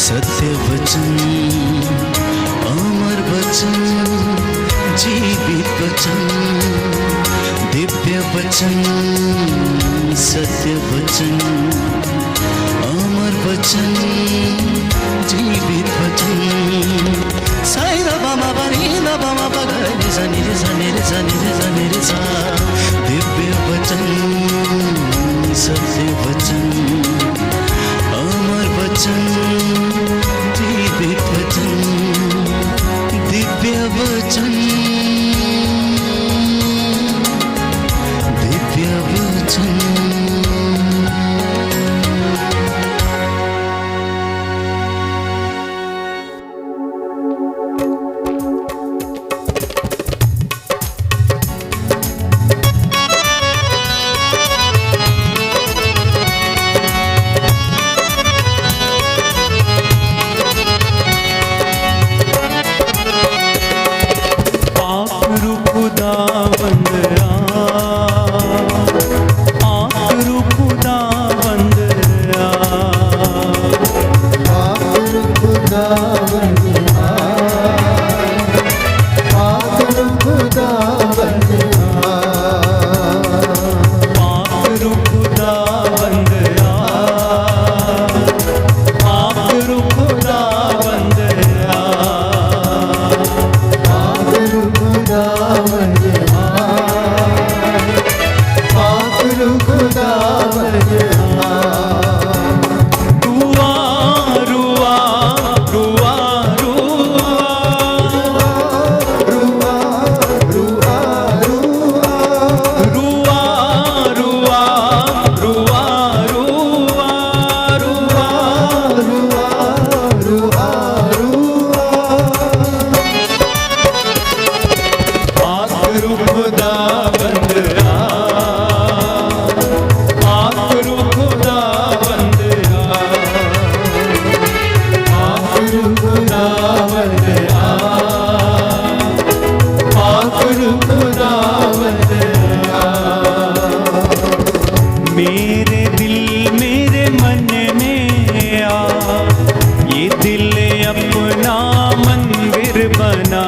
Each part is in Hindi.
सत्य वचन, अमर वचन, जीवित वचन, दिव्य वचन, सत्य वचन, अमर वचन, जीवित वचन। साई दा बामा बनी दा बामा बगरे सा निरे सा निरे सा निरे सा निरे सा। दिव्य वचन, सत्य वचन, अमर वचन, जीवित वचन, दिव्य वचन, दिव्य वचन। मेरे दिल मेरे मन में आ, ये दिल अपना मंदिर बना।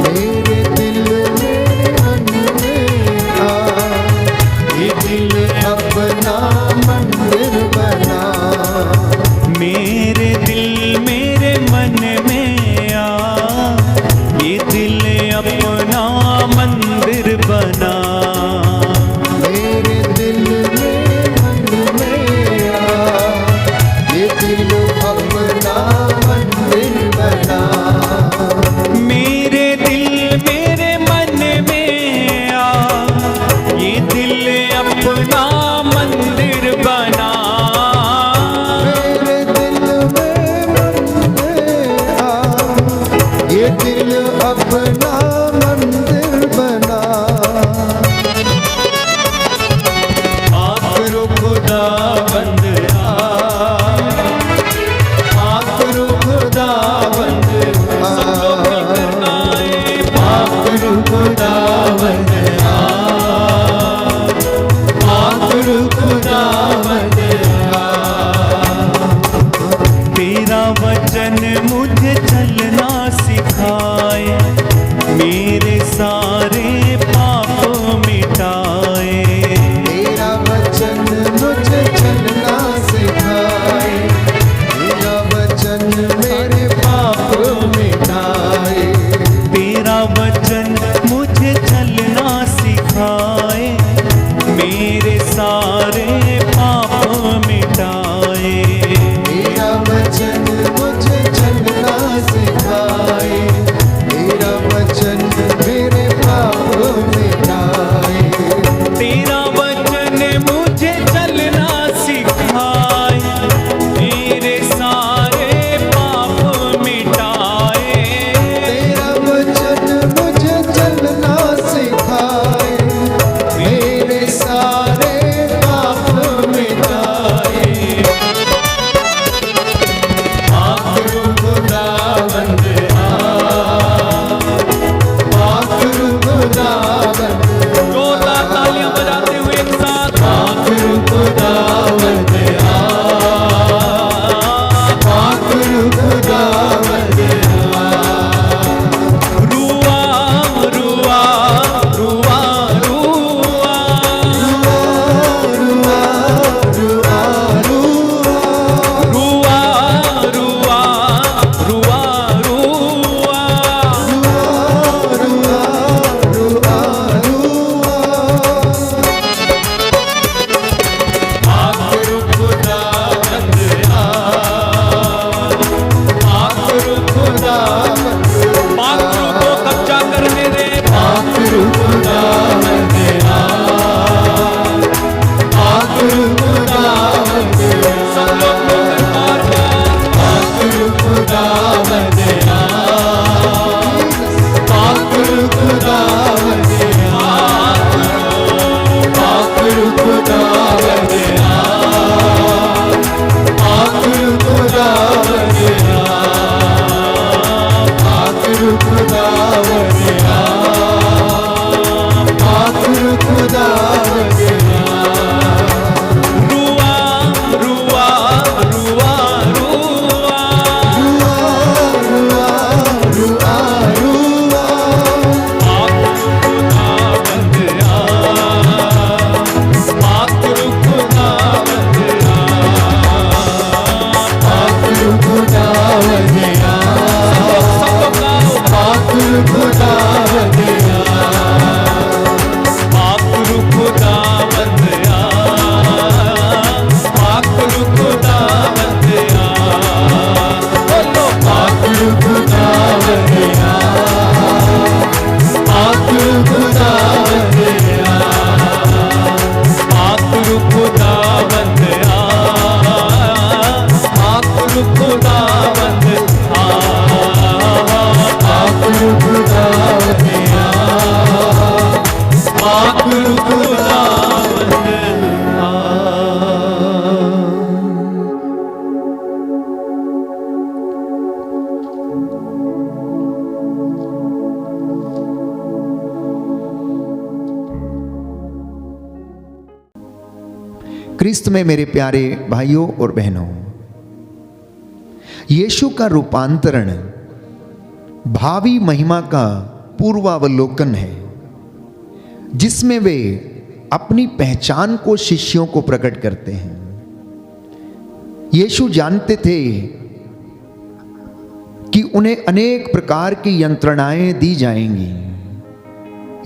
मेरे दिल मेरे मन में आ, ये दिल अपना मंदिर बना। मेरे दिल मेरे मन में आ, ये दिल अपना मंदिर बना। मेरे दिल मेरे मन में आ, ये दिल अपना मंदिर बना। मेरे दिल मेरे मन में आ, ये दिल अपना मंदिर बना। मेरे दिल में मन में आ, ये दिल अपना मंदिर बना। आखिर खुदा बंद आखिर खुदा बंद आखिर खुदा बंद आखिर खुदा बंद। तेरा वचन मुझे चलना सिखाए, मेरे सारे पाप मिटाए। तेरा वचन मुझे चलना सिखाए, तेरा वचन मेरे पाप मिटाए। तेरा वचन मुझे चलना सिखाए, मेरे सारे पाप मिटाए। तेरा वचन मुझे चलना सिखाए, तेरा वचन मेरे पाप मिटाए। तेरा वचन मुझे चलना सिखाए, मेरे सारे पाप मिटाए। तेरा वचन मुझे चलना सिखाए, मेरे सारे पाप मिटाए। क्रिस्त में मेरे प्यारे भाइयों और बहनों, यीशु का रूपांतरण भावी महिमा का पूर्वावलोकन है, जिसमें वे अपनी पहचान को शिष्यों को प्रकट करते हैं। यीशु जानते थे कि उन्हें अनेक प्रकार की यंत्रणाएं दी जाएंगी।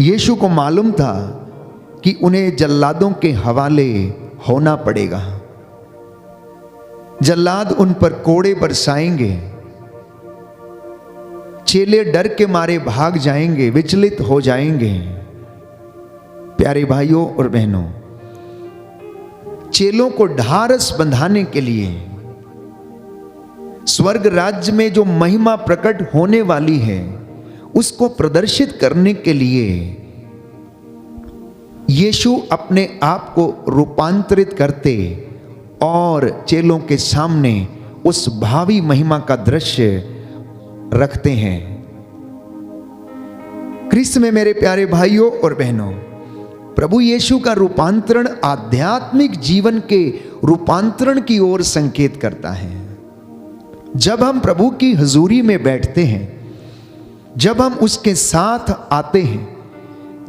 यीशु को मालूम था कि उन्हें जल्लादों के हवाले होना पड़ेगा। जल्लाद उन पर कोड़े बरसाएंगे, चेले डर के मारे भाग जाएंगे, विचलित हो जाएंगे। प्यारे भाइयों और बहनों, चेलों को ढारस बंधाने के लिए स्वर्ग राज्य में जो महिमा प्रकट होने वाली है उसको प्रदर्शित करने के लिए यीशु अपने आप को रूपांतरित करते और चेलों के सामने उस भावी महिमा का दृश्य रखते हैं। क्रिस्त में मेरे प्यारे भाइयों और बहनों, प्रभु यीशु का रूपांतरण आध्यात्मिक जीवन के रूपांतरण की ओर संकेत करता है। जब हम प्रभु की हुजूरी में बैठते हैं, जब हम उसके साथ आते हैं,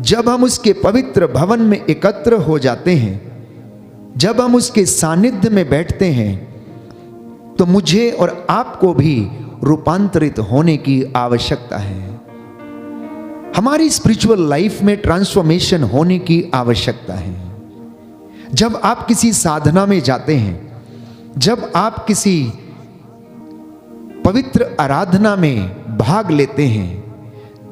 जब हम उसके पवित्र भवन में एकत्र हो जाते हैं, जब हम उसके सानिध्य में बैठते हैं, तो मुझे और आपको भी रूपांतरित होने की आवश्यकता है। हमारी स्पिरिचुअल लाइफ में ट्रांसफॉर्मेशन होने की आवश्यकता है। जब आप किसी साधना में जाते हैं, जब आप किसी पवित्र आराधना में भाग लेते हैं,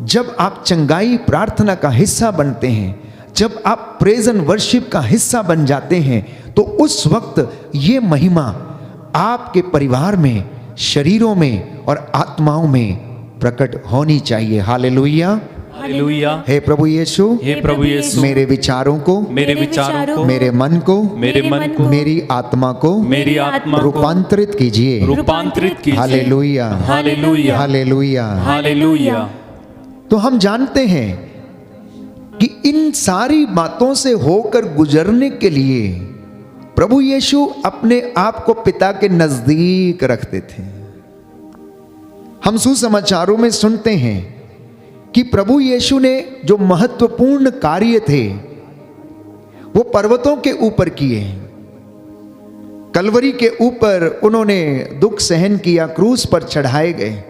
जब आप चंगाई प्रार्थना का हिस्सा बनते हैं, जब आप प्रेज एंड वर्शिप का हिस्सा बन जाते हैं, तो उस वक्त ये महिमा आपके परिवार में, शरीरों में और आत्माओं में प्रकट होनी चाहिए। Hallelujah, hallelujah. हे प्रभु यीशु, हे प्रभु यीशु, मेरे विचारों को, मेरे विचारों को, मेरे मन को, मेरे मन को, मेरी आत्मा को, मेरी आत्मा को रूपांतरित कीजिए। रूपांतरित कीजिए। Hallelujah, hallelujah, hallelujah, hallelujah. तो हम जानते हैं कि इन सारी बातों से होकर गुजरने के लिए प्रभु यीशु अपने आप को पिता के नजदीक रखते थे। हम सुसमाचारों में सुनते हैं कि प्रभु यीशु ने जो महत्वपूर्ण कार्य थे वो पर्वतों के ऊपर किए। कलवरी के ऊपर उन्होंने दुख सहन किया, क्रूस पर चढ़ाए गए,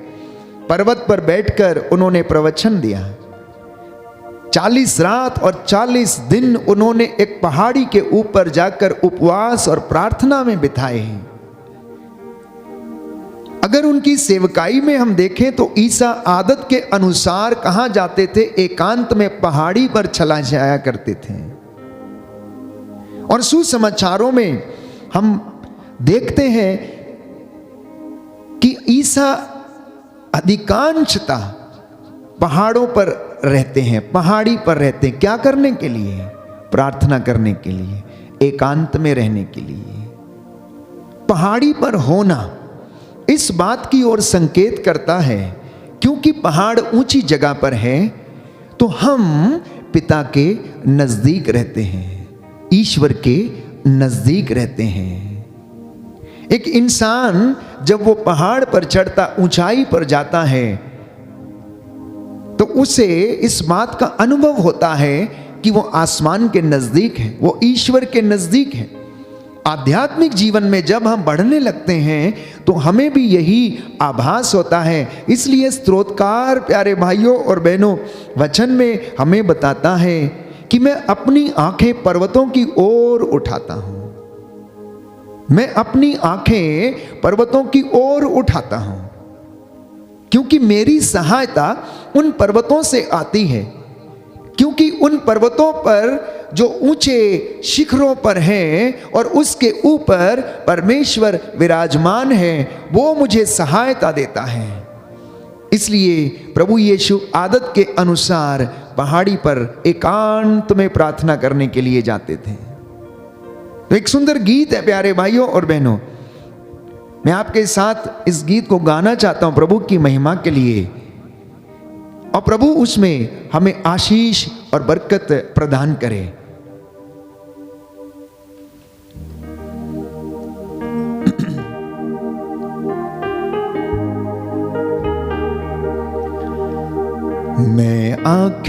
पर्वत पर बैठकर उन्होंने प्रवचन दिया। 40 रात और 40 दिन उन्होंने एक पहाड़ी के ऊपर जाकर उपवास और प्रार्थना में बिताए। अगर उनकी सेवकाई में हम देखें तो ईसा आदत के अनुसार कहां जाते थे? एकांत में पहाड़ी पर चला जाया करते थे। और सुसमाचारों में हम देखते हैं कि ईसा अधिकांशता पहाड़ों पर रहते हैं, पहाड़ी पर रहते हैं। क्या करने के लिए? प्रार्थना करने के लिए, एकांत में रहने के लिए। पहाड़ी पर होना इस बात की ओर संकेत करता है, क्योंकि पहाड़ ऊंची जगह पर है तो हम पिता के नजदीक रहते हैं, ईश्वर के नजदीक रहते हैं। एक इंसान जब वो पहाड़ पर चढ़ता, ऊंचाई पर जाता है, तो उसे इस बात का अनुभव होता है कि वो आसमान के नजदीक है, वो ईश्वर के नजदीक है। आध्यात्मिक जीवन में जब हम बढ़ने लगते हैं तो हमें भी यही आभास होता है। इसलिए स्तोत्रकार प्यारे भाइयों और बहनों, वचन में हमें बताता है कि मैं अपनी आंखें पर्वतों की ओर उठाता हूं, मैं अपनी आंखें पर्वतों की ओर उठाता हूं, क्योंकि मेरी सहायता उन पर्वतों से आती है। क्योंकि उन पर्वतों पर जो ऊंचे शिखरों पर हैं और उसके ऊपर परमेश्वर विराजमान है, वो मुझे सहायता देता है। इसलिए प्रभु यीशु आदत के अनुसार पहाड़ी पर एकांत में प्रार्थना करने के लिए जाते थे। तो एक सुंदर गीत है प्यारे भाइयों और बहनों, मैं आपके साथ इस गीत को गाना चाहता हूं प्रभु की महिमा के लिए, और प्रभु उसमें हमें आशीष और बरकत प्रदान करे।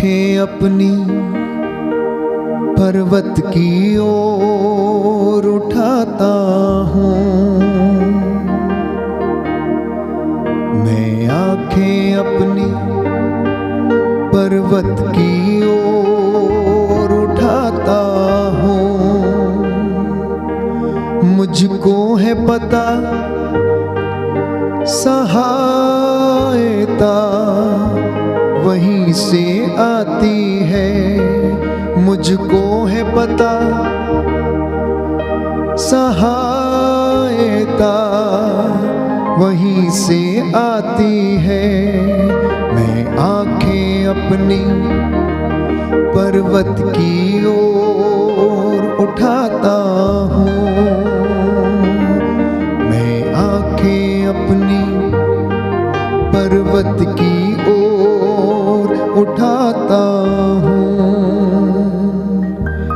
आंखें अपनी पर्वत की ओर उठाता हूँ, मैं आंखें अपनी पर्वत की ओर उठाता हूँ। मुझको है पता सहायता वहीं से आती है, मुझको है पता सहायता वहीं से आती है। मैं आंखें अपनी पर्वत की ओर उठाता हूँ, मैं आंखें अपनी पर्वत की ओर उठाता हूँ।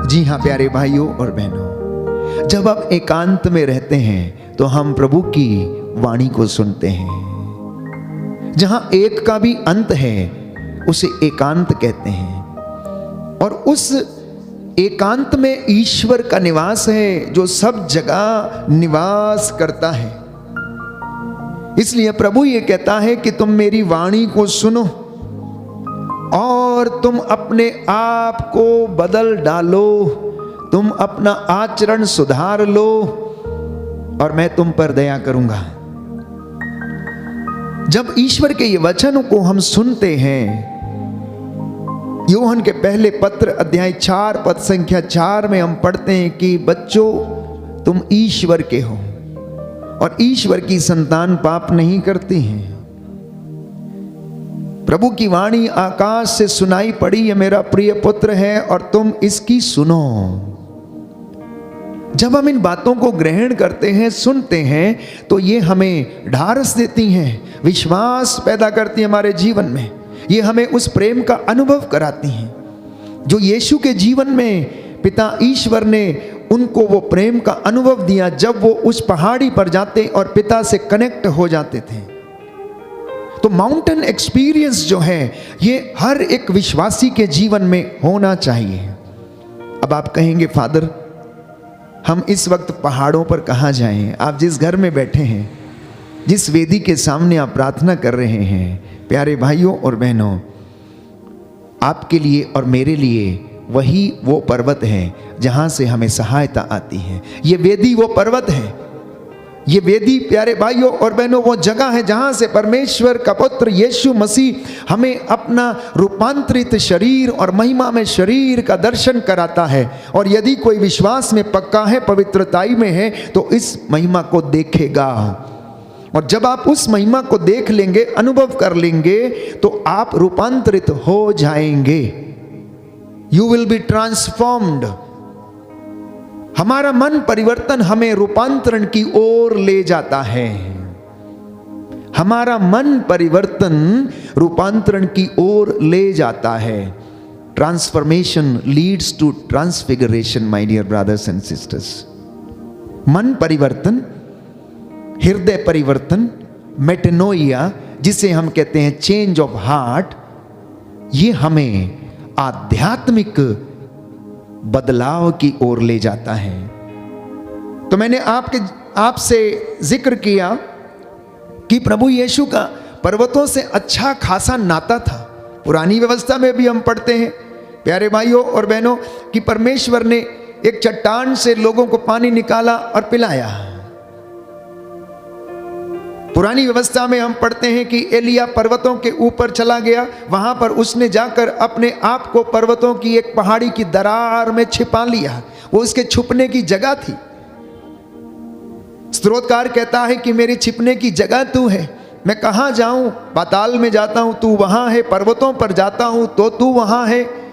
जी हाँ प्यारे भाइयों और बहनों, जब आप एकांत में रहते हैं तो हम प्रभु की वाणी को सुनते हैं। जहां एक का भी अंत है उसे एकांत कहते हैं, और उस एकांत में ईश्वर का निवास है जो सब जगह निवास करता है। इसलिए प्रभु ये कहता है कि तुम मेरी वाणी को सुनो और तुम अपने आप को बदल डालो, तुम अपना आचरण सुधार लो और मैं तुम पर दया करूंगा। जब ईश्वर के ये वचनों को हम सुनते हैं, यूहन्ना के पहले पत्र अध्याय 4 पद संख्या 4 में हम पढ़ते हैं कि बच्चों तुम ईश्वर के हो और ईश्वर की संतान पाप नहीं करती हैं। प्रभु की वाणी आकाश से सुनाई पड़ी, ये मेरा प्रिय पुत्र है और तुम इसकी सुनो। जब हम इन बातों को ग्रहण करते हैं, सुनते हैं, तो ये हमें ढारस देती हैं, विश्वास पैदा करती है हमारे जीवन में। ये हमें उस प्रेम का अनुभव कराती हैं जो यीशु के जीवन में पिता ईश्वर ने उनको वो प्रेम का अनुभव दिया जब वो उस पहाड़ी पर जाते और पिता से कनेक्ट हो जाते थे। तो माउंटेन एक्सपीरियंस जो है ये हर एक विश्वासी के जीवन में होना चाहिए। अब आप कहेंगे फादर हम इस वक्त पहाड़ों पर कहाँ जाएं? आप जिस घर में बैठे हैं, जिस वेदी के सामने आप प्रार्थना कर रहे हैं, प्यारे भाइयों और बहनों, आपके लिए और मेरे लिए वही वो पर्वत है जहां से हमें सहायता आती है। ये वेदी वो पर्वत है, ये वेदी प्यारे भाइयों और बहनों वो जगह है जहां से परमेश्वर का पुत्र यीशु मसीह हमें अपना रूपांतरित शरीर और महिमा में शरीर का दर्शन कराता है। और यदि कोई विश्वास में पक्का है, पवित्रताई में है, तो इस महिमा को देखेगा। और जब आप उस महिमा को देख लेंगे, अनुभव कर लेंगे, तो आप रूपांतरित हो जाएंगे। You will be transformed. हमारा मन परिवर्तन हमें रूपांतरण की ओर ले जाता है। हमारा मन परिवर्तन रूपांतरण की ओर ले जाता है। Transformation leads to transfiguration my dear brothers and sisters. मन परिवर्तन, हृदय परिवर्तन, मेटेनोइया जिसे हम कहते हैं चेंज ऑफ हार्ट, ये हमें आध्यात्मिक बदलाव की ओर ले जाता है। तो मैंने आपसे जिक्र किया कि प्रभु यीशु का पर्वतों से अच्छा खासा नाता था। पुरानी व्यवस्था में भी हम पढ़ते हैं प्यारे भाइयों और बहनों कि परमेश्वर ने एक चट्टान से लोगों को पानी निकाला और पिलाया। पुरानी व्यवस्था में हम पढ़ते हैं कि एलिया पर्वतों के ऊपर चला गया, वहां पर उसने जाकर अपने आप को पर्वतों की एक पहाड़ी की दरार में छिपा लिया। वो उसके छुपने की जगह थी। स्तोत्रकार कहता है कि मेरी छिपने की जगह तू है, मैं कहां जाऊं? पाताल में जाता हूं तू वहां है, पर्वतों पर जाता हूं तो तू वहां है,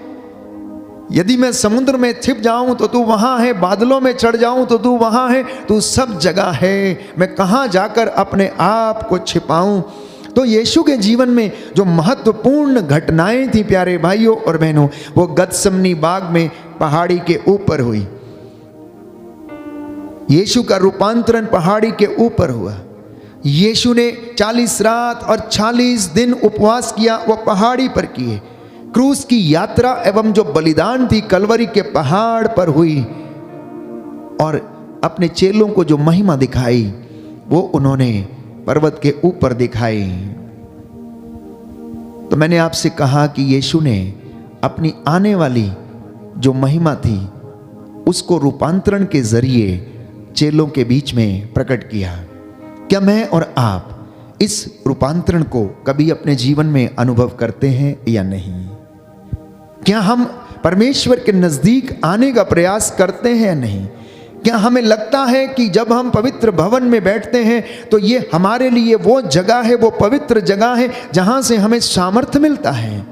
यदि मैं समुद्र में छिप जाऊं तो तू वहां है, बादलों में चढ़ जाऊं तो तू वहां है, तू सब जगह है, मैं कहां जाकर अपने आप को छिपाऊं। तो यीशु के जीवन में जो महत्वपूर्ण घटनाएं थी प्यारे भाइयों और बहनों, वो गतसमनी बाग में पहाड़ी के ऊपर हुई। यीशु का रूपांतरण पहाड़ी के ऊपर हुआ। यीशु ने 40 रात और 40 दिन उपवास किया, वो पहाड़ी पर किए। क्रूस की यात्रा एवं जो बलिदान थी कलवरी के पहाड़ पर हुई और अपने चेलों को जो महिमा दिखाई वो उन्होंने पर्वत के ऊपर दिखाई। तो मैंने आपसे कहा कि यीशु ने अपनी आने वाली जो महिमा थी उसको रूपांतरण के जरिए चेलों के बीच में प्रकट किया। क्या मैं और आप इस रूपांतरण को कभी अपने जीवन में अनुभव करते हैं या नहीं? क्या हम परमेश्वर के नजदीक आने का प्रयास करते हैं या नहीं? क्या हमें लगता है कि जब हम पवित्र भवन में बैठते हैं तो ये हमारे लिए वो जगह है, वो पवित्र जगह है जहां से हमें सामर्थ्य मिलता है,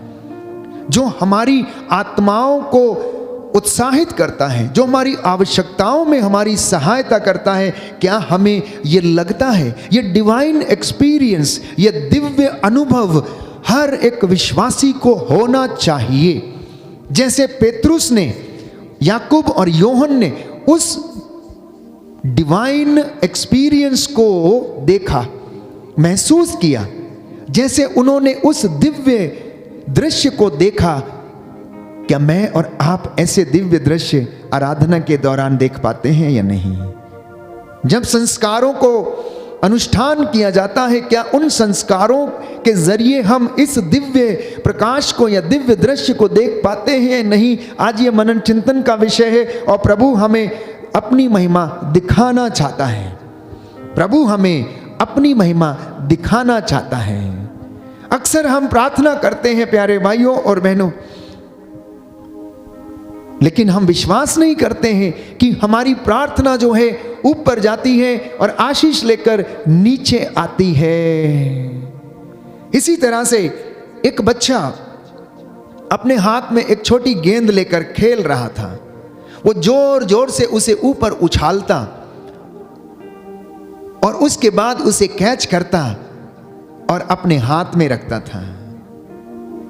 जो हमारी आत्माओं को उत्साहित करता है, जो हमारी आवश्यकताओं में हमारी सहायता करता है? क्या हमें ये लगता है? ये डिवाइन एक्सपीरियंस, ये दिव्य अनुभव हर एक विश्वासी को होना चाहिए। जैसे पेतरुस ने, याकूब और योहन ने उस डिवाइन एक्सपीरियंस को देखा, महसूस किया, जैसे उन्होंने उस दिव्य दृश्य को देखा, क्या मैं और आप ऐसे दिव्य दृश्य आराधना के दौरान देख पाते हैं या नहीं? जब संस्कारों को अनुष्ठान किया जाता है, क्या उन संस्कारों के जरिए हम इस दिव्य प्रकाश को या दिव्य दृश्य को देख पाते हैं या नहीं? आज ये मनन चिंतन का विषय है और प्रभु हमें अपनी महिमा दिखाना चाहता है। प्रभु हमें अपनी महिमा दिखाना चाहता है। अक्सर हम प्रार्थना करते हैं प्यारे भाइयों और बहनों, लेकिन हम विश्वास नहीं करते हैं कि हमारी प्रार्थना जो है ऊपर जाती है और आशीष लेकर नीचे आती है। इसी तरह से एक बच्चा अपने हाथ में एक छोटी गेंद लेकर खेल रहा था। वो जोर जोर से उसे ऊपर उछालता और उसके बाद उसे कैच करता और अपने हाथ में रखता था।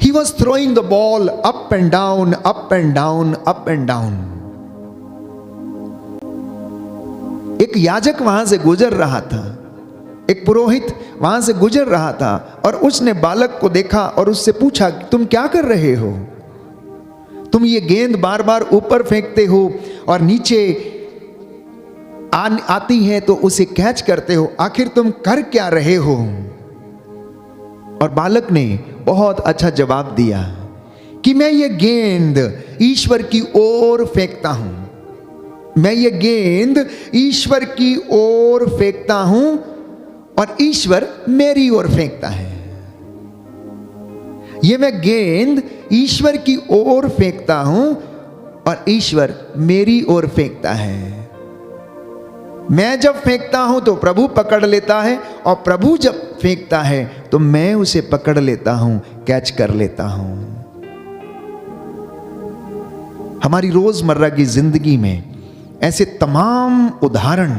He was throwing the ball up and down, up and down, up and down. एक याजक वहां से गुजर रहा था, एक पुरोहित वहां से गुजर रहा था और उसने बालक को देखा और उससे पूछा, तुम क्या कर रहे हो? तुम ये गेंद बार बार ऊपर फेंकते हो और नीचे आती है तो उसे कैच करते हो, आखिर तुम कर क्या रहे हो? और बालक ने बहुत अच्छा जवाब दिया कि मैं ये गेंद ईश्वर की ओर फेंकता हूं, मैं ये गेंद ईश्वर की ओर फेंकता हूं और ईश्वर मेरी ओर फेंकता है। ये मैं गेंद ईश्वर की ओर फेंकता हूं और ईश्वर मेरी ओर फेंकता है। मैं जब फेंकता हूं तो प्रभु पकड़ लेता है और प्रभु जब फेंकता है तो मैं उसे पकड़ लेता हूं, कैच कर लेता हूं। हमारी रोजमर्रा की जिंदगी में ऐसे तमाम उदाहरण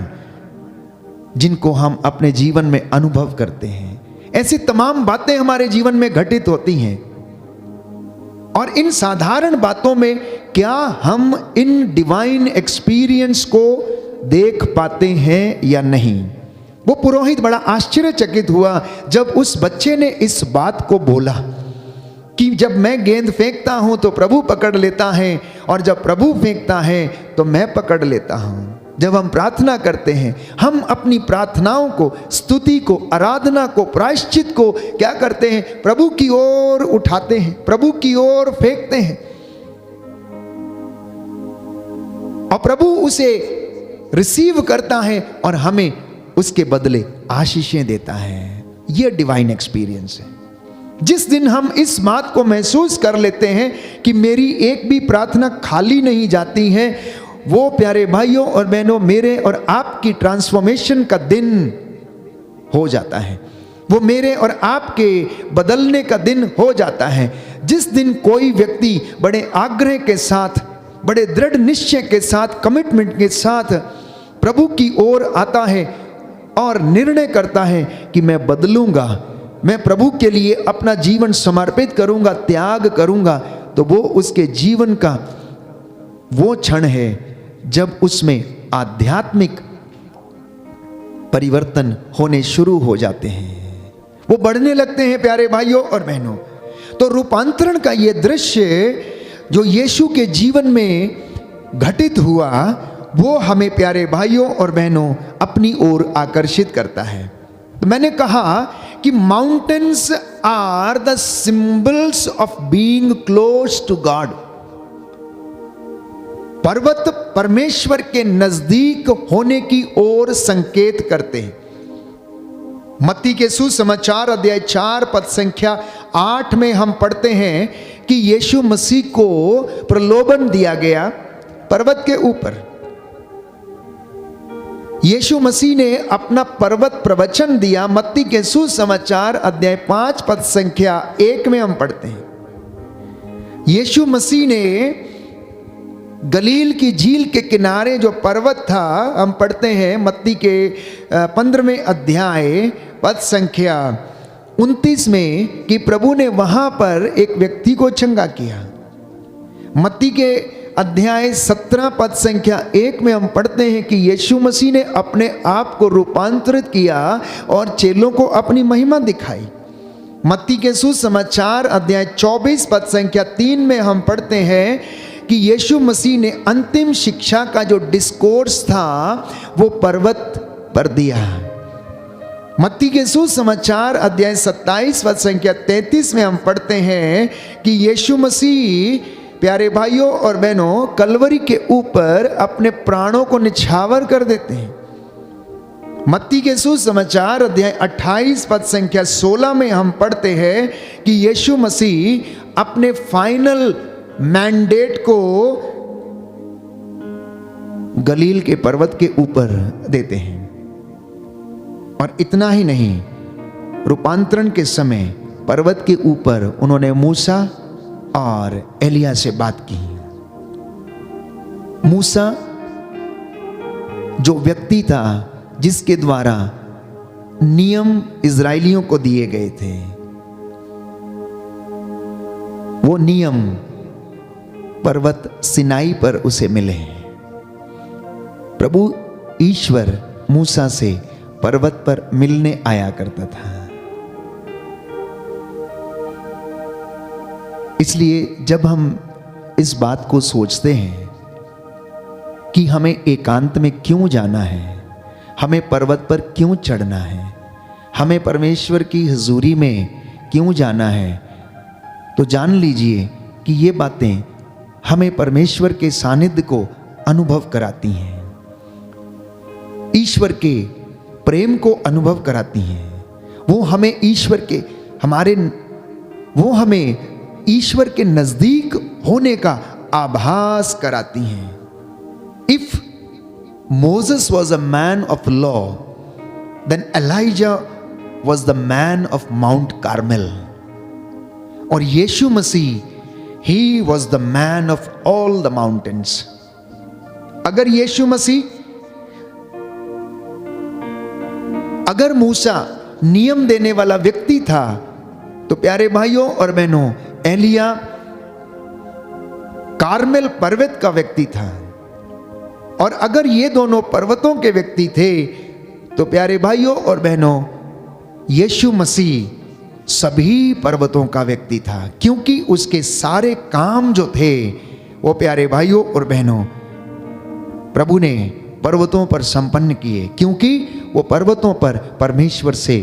जिनको हम अपने जीवन में अनुभव करते हैं, ऐसी तमाम बातें हमारे जीवन में घटित होती हैं और इन साधारण बातों में क्या हम इन डिवाइन एक्सपीरियंस को देख पाते हैं या नहीं? वो पुरोहित बड़ा आश्चर्यचकित हुआ जब उस बच्चे ने इस बात को बोला कि जब मैं गेंद फेंकता हूं तो प्रभु पकड़ लेता है और जब प्रभु फेंकता है तो मैं पकड़ लेता हूं। जब हम प्रार्थना करते हैं, हम अपनी प्रार्थनाओं को, स्तुति को, आराधना को, प्रायश्चित को क्या करते हैं? प्रभु की ओर उठाते हैं, प्रभु की ओर फेंकते हैं और प्रभु उसे रिसीव करता है और हमें उसके बदले आशीषें देता है। यह डिवाइन एक्सपीरियंस है। जिस दिन हम इस बात को महसूस कर लेते हैं कि मेरी एक भी प्रार्थना खाली नहीं जाती है, वो प्यारे भाइयों और बहनों मेरे और आपकी ट्रांसफॉर्मेशन का दिन हो जाता है। वो मेरे और आपके बदलने का दिन हो जाता है। जिस दिन कोई व्यक्ति बड़े आग्रह के साथ, बड़े दृढ़ निश्चय के साथ, कमिटमेंट के साथ प्रभु की ओर आता है और निर्णय करता है कि मैं बदलूंगा, मैं प्रभु के लिए अपना जीवन समर्पित करूंगा, त्याग करूंगा, तो वो उसके जीवन का वो क्षण है जब उसमें आध्यात्मिक परिवर्तन होने शुरू हो जाते हैं, वो बढ़ने लगते हैं प्यारे भाइयों और बहनों। तो रूपांतरण का ये दृश्य जो यीशु के जीवन में घटित हुआ, वो हमें प्यारे भाइयों और बहनों अपनी ओर आकर्षित करता है। तो मैंने कहा कि mountains are the symbols of being close to God. पर्वत परमेश्वर के नजदीक होने की ओर संकेत करते हैं। मत्ती के सुसमाचार अध्याय 4 पद संख्या 8 में हम पढ़ते हैं कि यीशु मसीह को प्रलोभन दिया गया पर्वत के ऊपर। यीशु मसीह ने अपना पर्वत प्रवचन दिया। मत्ती के सुसमाचार अध्याय 5 पद संख्या 1 में हम पढ़ते हैं, यीशु मसीह ने गलील की झील के किनारे जो पर्वत था, हम पढ़ते हैं मत्ती के 15वें अध्याय पद संख्या 29 में कि प्रभु ने वहां पर एक व्यक्ति को चंगा किया। मत्ती के अध्याय 17 पद संख्या 1 में हम पढ़ते हैं कि यीशु मसीह ने अपने आप को रूपांतरित किया और चेलों को अपनी महिमा दिखाई। मत्ती के सुसमाचार अध्याय 24 पद संख्या 3 में हम पढ़ते हैं कि यीशु मसीह ने अंतिम शिक्षा का जो डिस्कोर्स था वो पर्वत पर दिया। मत्ती के सुसमाचार अध्याय 27 पद संख्या 33 में हम पढ़ते हैं कि यीशु मसीह प्यारे भाइयों और बहनों कलवरी के ऊपर अपने प्राणों को निछावर कर देते हैं। मत्ती के सुसमाचार अध्याय 28 पद संख्या 16 में हम पढ़ते हैं कि यीशु मसीह अपने फाइनल मैंडेट को गलील के पर्वत के ऊपर देते हैं। और इतना ही नहीं, रूपांतरण के समय पर्वत के ऊपर उन्होंने मूसा और एलिया से बात की। मूसा जो व्यक्ति था जिसके द्वारा नियम इजरायलियों को दिए गए थे, वो नियम पर्वत सिनाई पर उसे मिले। प्रभु ईश्वर मूसा से पर्वत पर मिलने आया करता था। इसलिए जब हम इस बात को सोचते हैं कि हमें एकांत में क्यों जाना है, हमें पर्वत पर क्यों चढ़ना है, हमें परमेश्वर की हुजूरी में क्यों जाना है, तो जान लीजिए कि ये बातें हमें परमेश्वर के सानिध्य को अनुभव कराती हैं, ईश्वर के प्रेम को अनुभव कराती हैं। वो हमें ईश्वर के नजदीक होने का आभास कराती हैं। If Moses was a man of law, then Elijah was the man of Mount Carmel. और यीशु मसीह He was the man of all the mountains. अगर यीशु मसीह, अगर मूसा नियम देने वाला व्यक्ति था, तो प्यारे भाइयों और बहनों एलिया कार्मेल पर्वत का व्यक्ति था। और अगर ये दोनों पर्वतों के व्यक्ति थे, तो प्यारे भाइयों और बहनों यीशु मसीह सभी पर्वतों का व्यक्ति था, क्योंकि उसके सारे काम जो थे वो प्यारे भाइयों और बहनों प्रभु ने पर्वतों पर संपन्न किए, क्योंकि वो पर्वतों पर परमेश्वर से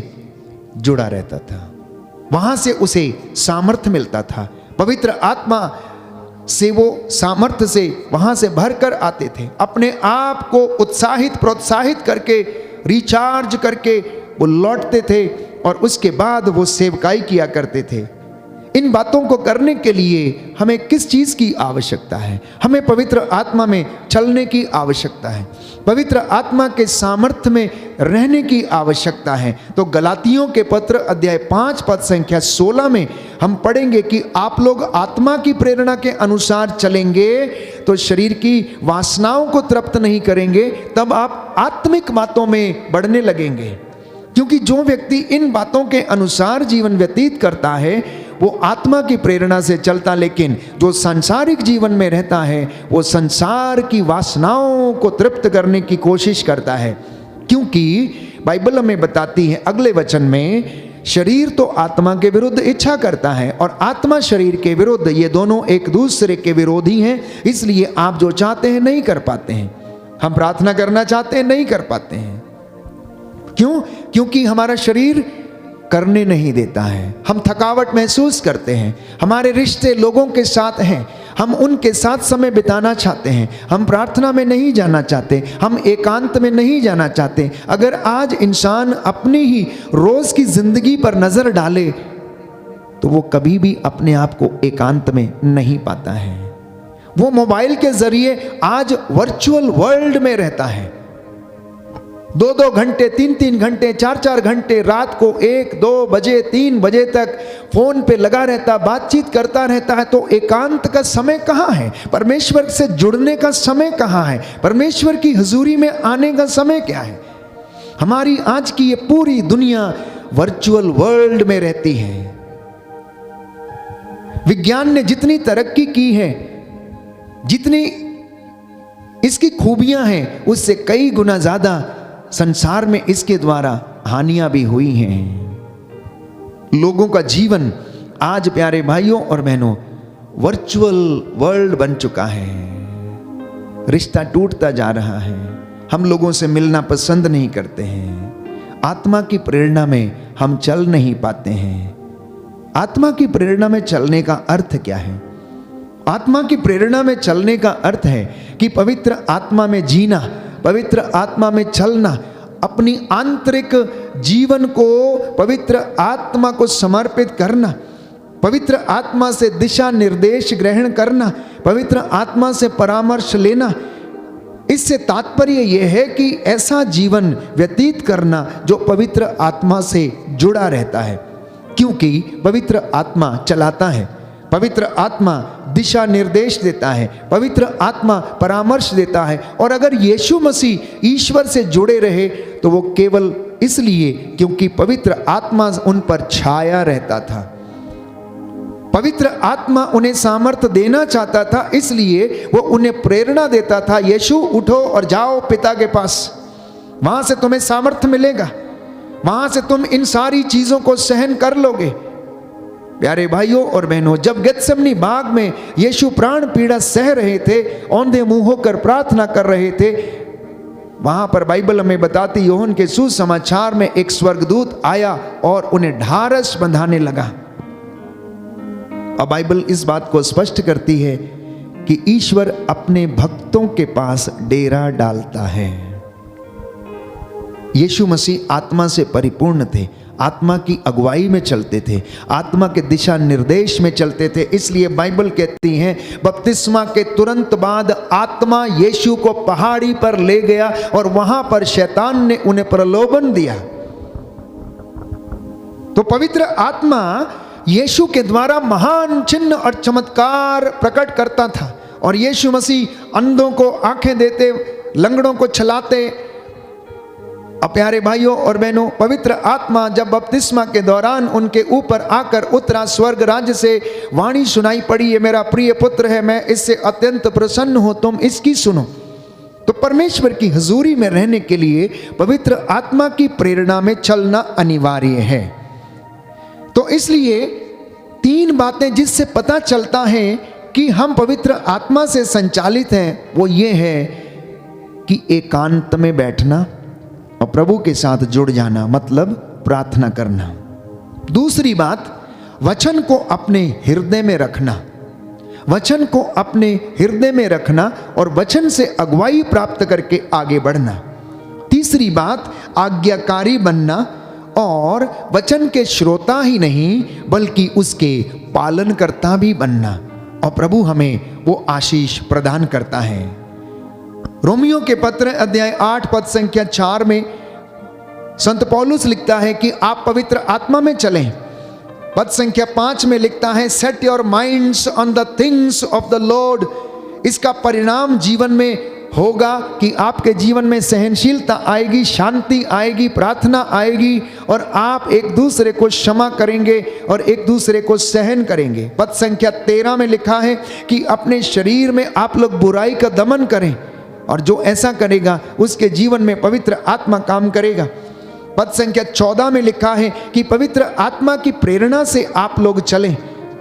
जुड़ा रहता था। वहां से उसे सामर्थ्य मिलता था। पवित्र आत्मा से वो सामर्थ्य से वहां से भरकर आते थे, अपने आप को उत्साहित प्रोत्साहित करके रिचार्ज करके वो लौटते थे और उसके बाद वो सेवकाई किया करते थे। इन बातों को करने के लिए हमें किस चीज की आवश्यकता है? हमें पवित्र आत्मा में चलने की आवश्यकता है, पवित्र आत्मा के सामर्थ्य में रहने की आवश्यकता है। तो गलातियों के पत्र अध्याय 5 पद संख्या 16 में हम पढ़ेंगे कि आप लोग आत्मा की प्रेरणा के अनुसार चलेंगे तो शरीर की वासनाओं को तृप्त नहीं करेंगे, तब आप आत्मिक बातों में बढ़ने लगेंगे। क्योंकि जो व्यक्ति इन बातों के अनुसार जीवन व्यतीत करता है वो आत्मा की प्रेरणा से चलता, लेकिन जो सांसारिक जीवन में रहता है वो संसार की वासनाओं को तृप्त करने की कोशिश करता है। क्योंकि बाइबल हमें बताती है अगले वचन में, शरीर तो आत्मा के विरुद्ध इच्छा करता है और आत्मा शरीर के विरुद्ध, ये दोनों एक दूसरे के विरोधी हैं। इसलिए आप जो चाहते हैं नहीं कर पाते हैं। हम प्रार्थना करना चाहते हैं, नहीं कर पाते हैं। क्यों? क्योंकि हमारा शरीर करने नहीं देता है। हम थकावट महसूस करते हैं। हमारे रिश्ते लोगों के साथ हैं, हम उनके साथ समय बिताना चाहते हैं। हम प्रार्थना में नहीं जाना चाहते, हम एकांत में नहीं जाना चाहते। अगर आज इंसान अपनी ही रोज की जिंदगी पर नजर डाले तो वो कभी भी अपने आप को एकांत में नहीं पाता है। वो मोबाइल के जरिए आज वर्चुअल वर्ल्ड में रहता है। 2-2 घंटे, 3-3 घंटे, 4-4 घंटे रात को 1-2 बजे, 3 बजे तक फोन पे लगा रहता, बातचीत करता रहता है। तो एकांत का समय कहाँ है? परमेश्वर से जुड़ने का समय कहाँ है? परमेश्वर की हुजूरी में आने का समय क्या है? हमारी आज की ये पूरी दुनिया वर्चुअल वर्ल्ड में रहती है। विज्ञान ने जितनी तरक्की की है, जितनी इसकी खूबियां हैं, उससे कई गुना ज्यादा संसार में इसके द्वारा हानियां भी हुई हैं। लोगों का जीवन आज प्यारे भाइयों और बहनों वर्चुअल वर्ल्ड बन चुका है। रिश्ता टूटता जा रहा है। हम लोगों से मिलना पसंद नहीं करते हैं। आत्मा की प्रेरणा में हम चल नहीं पाते हैं। आत्मा की प्रेरणा में चलने का अर्थ क्या है? आत्मा की प्रेरणा में चलने का अर्थ है कि पवित्र आत्मा में जीना, पवित्र आत्मा में चलना, अपनी आंतरिक जीवन को पवित्र आत्मा को समर्पित करना, पवित्र आत्मा से दिशा निर्देश ग्रहण करना, पवित्र आत्मा से परामर्श लेना। इससे तात्पर्य यह है कि ऐसा जीवन व्यतीत करना जो पवित्र आत्मा से जुड़ा रहता है, क्योंकि पवित्र आत्मा चलाता है, पवित्र आत्मा दिशा निर्देश देता है, पवित्र आत्मा परामर्श देता है। और अगर यीशु मसीह ईश्वर से जुड़े रहे तो वो केवल इसलिए क्योंकि पवित्र आत्मा उन पर छाया रहता था। पवित्र आत्मा उन्हें सामर्थ्य देना चाहता था, इसलिए वो उन्हें प्रेरणा देता था, यीशु उठो और जाओ पिता के पास, वहां से तुम्हें सामर्थ्य मिलेगा, वहां से तुम इन सारी चीजों को सहन कर लोगे। प्यारे भाइयों और बहनों, जब गेत्सेमनी बाग में यीशु प्राण पीड़ा सह रहे थे, औंधे मुंह होकर प्रार्थना कर रहे थे, वहां पर बाइबल हमें बताती, यूहन्ना के सुसमाचार में एक स्वर्गदूत आया और उन्हें ढारस बंधाने लगा। अब बाइबल इस बात को स्पष्ट करती है कि ईश्वर अपने भक्तों के पास डेरा डालता है। यीशु मसीह आत्मा से परिपूर्ण थे, आत्मा की अगुवाई में चलते थे, आत्मा के दिशा निर्देश में चलते थे। इसलिए बाइबल कहती है बपतिस्मा के तुरंत बाद आत्मा यीशु को पहाड़ी पर ले गया और वहां पर शैतान ने उन्हें प्रलोभन दिया। तो पवित्र आत्मा यीशु के द्वारा महान चिन्ह और चमत्कार प्रकट करता था और यीशु मसीह अंधों को आंखें देते, लंगड़ों को चलाते। अब प्यारे भाइयों और बहनों, पवित्र आत्मा जब बपतिस्मा के दौरान उनके ऊपर आकर उतरा, स्वर्ग राज्य से वाणी सुनाई पड़ी, ये मेरा प्रिय पुत्र है, मैं इससे अत्यंत प्रसन्न हूं, तुम इसकी सुनो। तो परमेश्वर की हुजूरी में रहने के लिए पवित्र आत्मा की प्रेरणा में चलना अनिवार्य है। तो इसलिए 3 बातें जिससे पता चलता है कि हम पवित्र आत्मा से संचालित हैं, वो ये है कि एकांत में बैठना और प्रभु के साथ जुड़ जाना, मतलब प्रार्थना करना। दूसरी बात, वचन को अपने हृदय में रखना, वचन को अपने हृदय में रखना और वचन से अगुवाई प्राप्त करके आगे बढ़ना। तीसरी बात, आज्ञाकारी बनना और वचन के श्रोता ही नहीं बल्कि उसके पालनकर्ता भी बनना। और प्रभु हमें वो आशीष प्रदान करता है। रोमियो के पत्र अध्याय 8 पद संख्या 4 में संत पौलुस लिखता है कि आप पवित्र आत्मा में चलें। पद संख्या 5 में लिखता है, set your minds on the things of the Lord. इसका परिणाम जीवन में होगा कि आपके जीवन में सहनशीलता आएगी, शांति आएगी, प्रार्थना आएगी और आप एक दूसरे को क्षमा करेंगे और एक दूसरे को सहन करेंगे। पद संख्या 13 में लिखा है कि अपने शरीर में आप लोग बुराई का दमन करें और जो ऐसा करेगा उसके जीवन में पवित्र आत्मा काम करेगा। पद संख्या 14 में लिखा है कि पवित्र आत्मा की प्रेरणा से आप लोग चलें।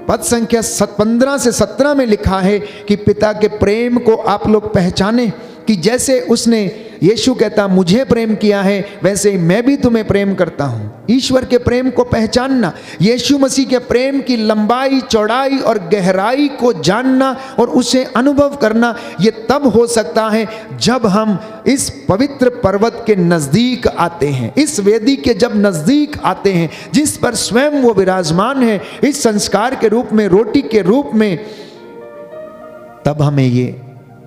पद संख्या 15 से 17 में लिखा है कि पिता के प्रेम को आप लोग पहचाने, कि जैसे उसने, यीशु कहता, मुझे प्रेम किया है वैसे ही मैं भी तुम्हें प्रेम करता हूं। ईश्वर के प्रेम को पहचानना, यीशु मसीह के प्रेम की लंबाई, चौड़ाई और गहराई को जानना और उसे अनुभव करना, ये तब हो सकता है जब हम इस पवित्र पर्वत के नजदीक आते हैं, इस वेदी के जब नजदीक आते हैं जिस पर स्वयं वो विराजमान है इस संस्कार के रूप में, रोटी के रूप में, तब हमें ये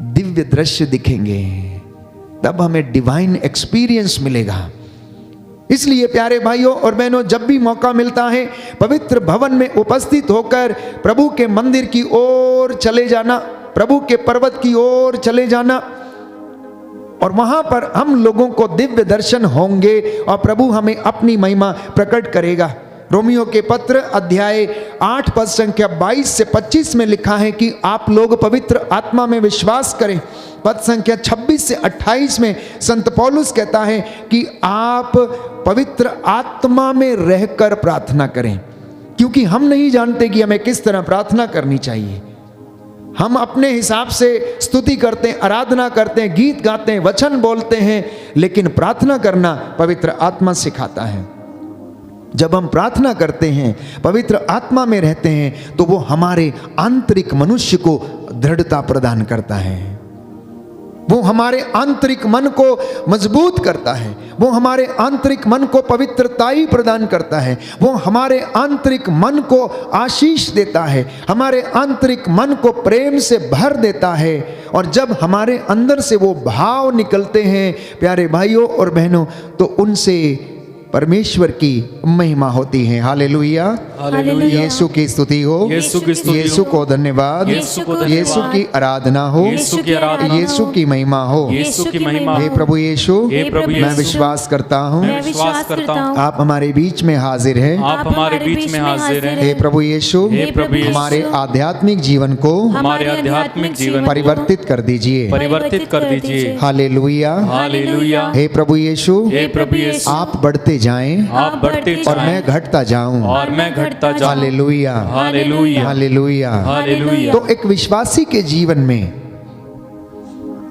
दिव्य दृश्य दिखेंगे, तब हमें डिवाइन एक्सपीरियंस मिलेगा। इसलिए प्यारे भाइयों और बहनों, जब भी मौका मिलता है पवित्र भवन में उपस्थित होकर प्रभु के मंदिर की ओर चले जाना, प्रभु के पर्वत की ओर चले जाना, और वहां पर हम लोगों को दिव्य दर्शन होंगे और प्रभु हमें अपनी महिमा प्रकट करेगा। रोमियो के पत्र अध्याय 8 पद संख्या 22 से 25 में लिखा है कि आप लोग पवित्र आत्मा में विश्वास करें। पद संख्या 26 से 28 में संत पौलुस कहता है कि आप पवित्र आत्मा में रहकर प्रार्थना करें, क्योंकि हम नहीं जानते कि हमें किस तरह प्रार्थना करनी चाहिए। हम अपने हिसाब से स्तुति करते हैं, आराधना करते हैं, गीत गाते हैं, वचन बोलते हैं, लेकिन प्रार्थना करना पवित्र आत्मा सिखाता है। जब हम प्रार्थना करते हैं, पवित्र आत्मा में रहते हैं, तो वो हमारे आंतरिक मनुष्य को दृढ़ता प्रदान करता है, वो हमारे आंतरिक मन को मजबूत करता है, वो हमारे आंतरिक मन को पवित्रताई प्रदान करता है, वो हमारे आंतरिक मन को आशीष देता है, हमारे आंतरिक मन को प्रेम से भर देता है। और जब हमारे अंदर से वो भाव निकलते हैं प्यारे भाइयों और बहनों, तो उनसे परमेश्वर की महिमा होती है। Hallelujah, hallelujah. यीशु की स्तुति हो, यीशु की स्तुति हो, यीशु को धन्यवाद, यीशु को धन्यवाद, यीशु की आराधना हो, यीशु की आराधना, यीशु की महिमा हो, यीशु की महिमा हे हो। प्रभु यीशु, हे प्रभु मैं यीशु, विश्वास करता हूँ मैं विश्वास करता हूँ आप हमारे बीच में हाजिर हैं। आप हमारे बीच में हाजिर हैं। हे प्रभु यीशु, हे प्रभु यीशु, हमारे आध्यात्मिक जीवन को हमारे आध्यात्मिक जीवन को परिवर्तित कर दीजिए। परिवर्तित कर दीजिए। Hallelujah, hallelujah. हे प्रभु यीशु, हे प्रभु यीशु, आप बढ़ते जाएं आप बढ़ते और जाएं मैं घटता जाऊं। और मैं घटता जाऊं। Hallelujah, hallelujah, hallelujah. हालेलुया। तो एक विश्वासी के जीवन में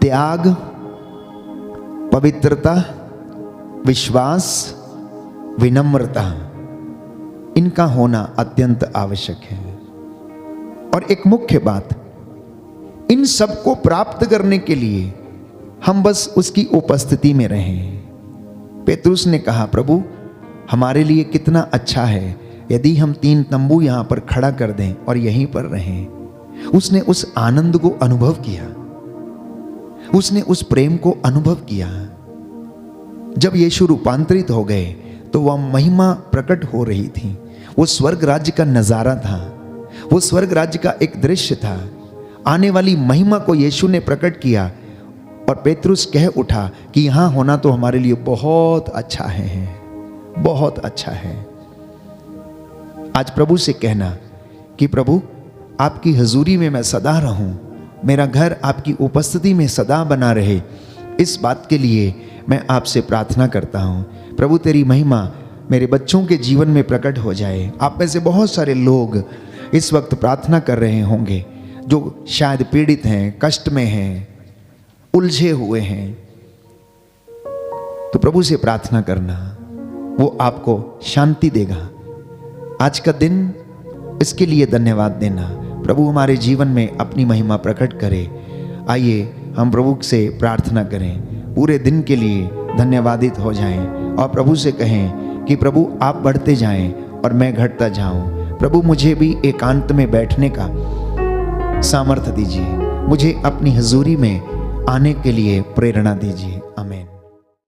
त्याग, पवित्रता, विश्वास, विनम्रता, इनका होना अत्यंत आवश्यक है। और एक मुख्य बात, इन सब को प्राप्त करने के लिए हम बस उसकी उपस्थिति में रहें। पेतरुस ने कहा, प्रभु हमारे लिए कितना अच्छा है यदि हम 3 तंबू यहां पर खड़ा कर दें और यहीं पर रहें। उसने उस आनंद को अनुभव किया, उसने उस प्रेम को अनुभव किया। जब यीशु रूपांतरित हो गए तो वह महिमा प्रकट हो रही थी, वो स्वर्ग राज्य का नजारा था, वो स्वर्ग राज्य का एक दृश्य था। आने वाली महिमा को यीशु ने प्रकट किया और पेतरुस कह उठा कि यहां होना तो हमारे लिए बहुत अच्छा है, बहुत अच्छा है। आज प्रभु से कहना कि प्रभु आपकी हजूरी में मैं सदा रहूं, मेरा घर आपकी उपस्थिति में सदा बना रहे, इस बात के लिए मैं आपसे प्रार्थना करता हूं। प्रभु तेरी महिमा मेरे बच्चों के जीवन में प्रकट हो जाए। आप में से बहुत सारे लोग इस वक्त प्रार्थना कर रहे होंगे जो शायद पीड़ित हैं, कष्ट में हैं, उलझे हुए हैं। तो प्रभु से प्रार्थना करना, वो आपको शांति देगा। आज का दिन इसके लिए धन्यवाद देना, प्रभु हमारे जीवन में अपनी महिमा प्रकट करे। आइए हम प्रभु से प्रार्थना करें, पूरे दिन के लिए धन्यवादित हो जाएं और प्रभु से कहें कि प्रभु आप बढ़ते जाएं और मैं घटता जाऊं। प्रभु मुझे भी एकांत में बैठने का सामर्थ्य दीजिए, मुझे अपनी हजूरी में आने के लिए प्रेरणा दीजिए।